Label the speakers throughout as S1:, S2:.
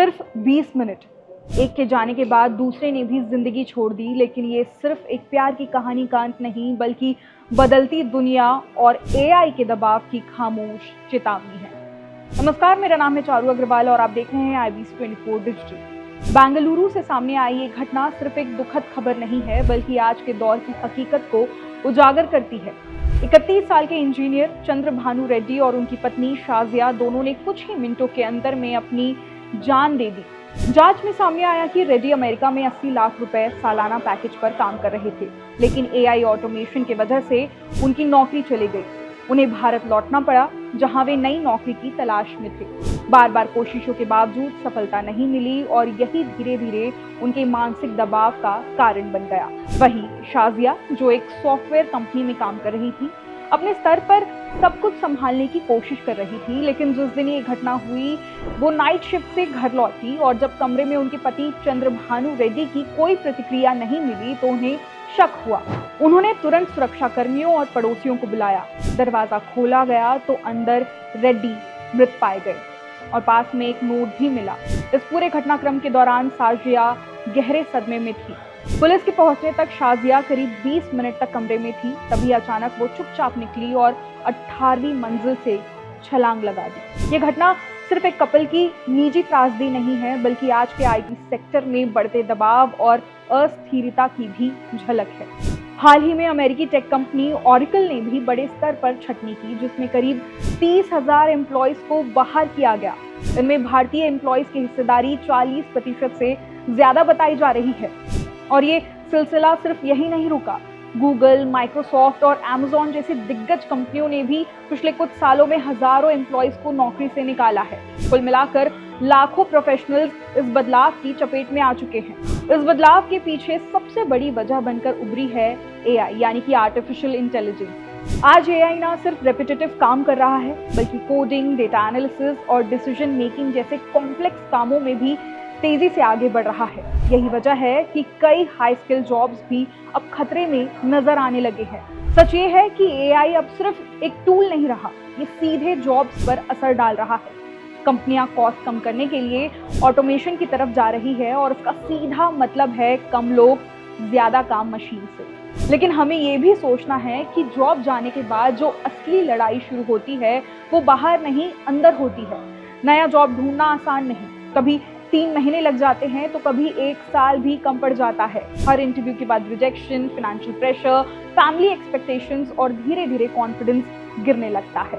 S1: सिर्फ 20 मिनट। एक के जाने के बाद दूसरे ने भी जिंदगी छोड़ दी, लेकिन ये सिर्फ एक प्यार की कहानी का अंत नहीं, बल्कि बदलती दुनिया और एआई के दबाव की खामोश चेतावनी है। नमस्कार, मेरा नाम है चारू अग्रवाल और आप देख रहे हैं IBC24 डिजिटल। बेंगलुरु से सामने आई ये घटना सिर्फ एक दुखद खबर नहीं है, बल्कि आज के दौर की हकीकत को उजागर करती है। 31 साल के इंजीनियर चंद्रभानु रेड्डी और उनकी पत्नी शाजिया दोनों ने कुछ ही मिनटों के अंदर में अपनी जान दे दी। जांच में सामने आया कि रेड्डी अमेरिका में 80 लाख रुपए सालाना पैकेज पर काम कर रहे थे, लेकिन एआई ऑटोमेशन की वजह से उनकी नौकरी चली गई। उन्हें भारत लौटना पड़ा, जहां वे नई नौकरी की तलाश में थे। बार बार कोशिशों के बावजूद सफलता नहीं मिली और यही धीरे धीरे उनके मानसिक दबाव का कारण बन गया। वहीं शाजिया, जो एक सॉफ्टवेयर कंपनी में काम कर रही थी, अपने स्तर पर सब कुछ संभालने की कोशिश कर रही थी, लेकिन जिस दिन ये घटना हुई वो नाइट शिफ्ट से घर लौटी और जब कमरे में उनके पति चंद्रभानु रेड्डी की कोई प्रतिक्रिया नहीं मिली तो उन्हें शक हुआ। उन्होंने तुरंत सुरक्षा कर्मियों और पड़ोसियों को बुलाया। दरवाजा खोला गया तो अंदर रेड्डी मृत पाए गए और पास में एक नोट भी मिला। इस पूरे घटनाक्रम के दौरान शाजिया गहरे सदमे में थी। पुलिस के पहुंचने तक शाजिया करीब 20 मिनट तक कमरे में थी। तभी अचानक वो चुपचाप निकली और 18वीं मंजिल से छलांग लगा दी। ये घटना सिर्फ एक कपल की निजी त्रासदी नहीं है, बल्कि आज के आईटी सेक्टर में बढ़ते दबाव और अस्थिरता की भी झलक है। हाल ही में अमेरिकी टेक कंपनी ऑरेकल ने भी बड़े स्तर पर छटनी की, जिसमें करीब 30,000 एम्प्लॉयज को बाहर किया गया। इनमें भारतीय एम्प्लॉयज की हिस्सेदारी 40% से ज्यादा बताई जा रही है। और ये सिलसिला सिर्फ यही नहीं रुका। गूगल, माइक्रोसॉफ्ट और अमेज़न जैसी दिग्गज कंपनियों ने भी पिछले कुछ सालों में हजारों एम्प्लॉयज को नौकरी से निकाला है। कुल मिलाकर लाखों प्रोफेशनल्स इस बदलाव की चपेट में आ चुके हैं। इस बदलाव के पीछे सबसे बड़ी वजह बनकर उभरी है एआई, यानी कि आर्टिफिशियल इंटेलिजेंस। आज एआई ना सिर्फ रेपिटेटिव काम कर रहा है, बल्कि कोडिंग, डेटा एनालिसिस और डिसीजन मेकिंग जैसे कॉम्प्लेक्स कामों में भी तेजी से आगे बढ़ रहा है। यही वजह है कि कई हाई स्किल जॉब्स भी अब खतरे में नजर आने लगे हैं। सच ये है कि एआई अब सिर्फ एक टूल नहीं रहा, ये सीधे जॉब्स पर असर डाल रहा है। कंपनियां कॉस्ट कम करने के लिए ऑटोमेशन की तरफ जा रही है और उसका सीधा मतलब है कम लोग, ज्यादा काम मशीन से। लेकिन हमें ये भी सोचना है कि जॉब जाने के बाद जो असली लड़ाई शुरू होती है वो बाहर नहीं, अंदर होती है। नया जॉब ढूंढना आसान नहीं। कभी 3 महीने लग जाते हैं तो कभी 1 साल भी कम पड़ जाता है। हर इंटरव्यू के बाद rejection, financial pressure, family expectations और धीरे धीरे कॉन्फिडेंस गिरने लगता है।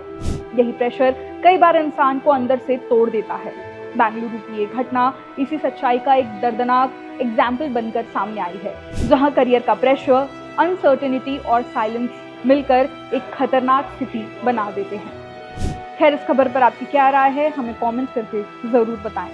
S1: यही प्रेशर कई बार इंसान को अंदर से तोड़ देता है। बेंगलुरु की ये घटना इसी सच्चाई का एक दर्दनाक एग्जाम्पल बनकर सामने आई है, जहां करियर का प्रेशर, अनसर्टेनिटी और साइलेंस मिलकर एक खतरनाक स्थिति बना देते हैं। खैर, इस खबर पर आपकी क्या राय है, हमें कमेंट करके जरूर बताएं।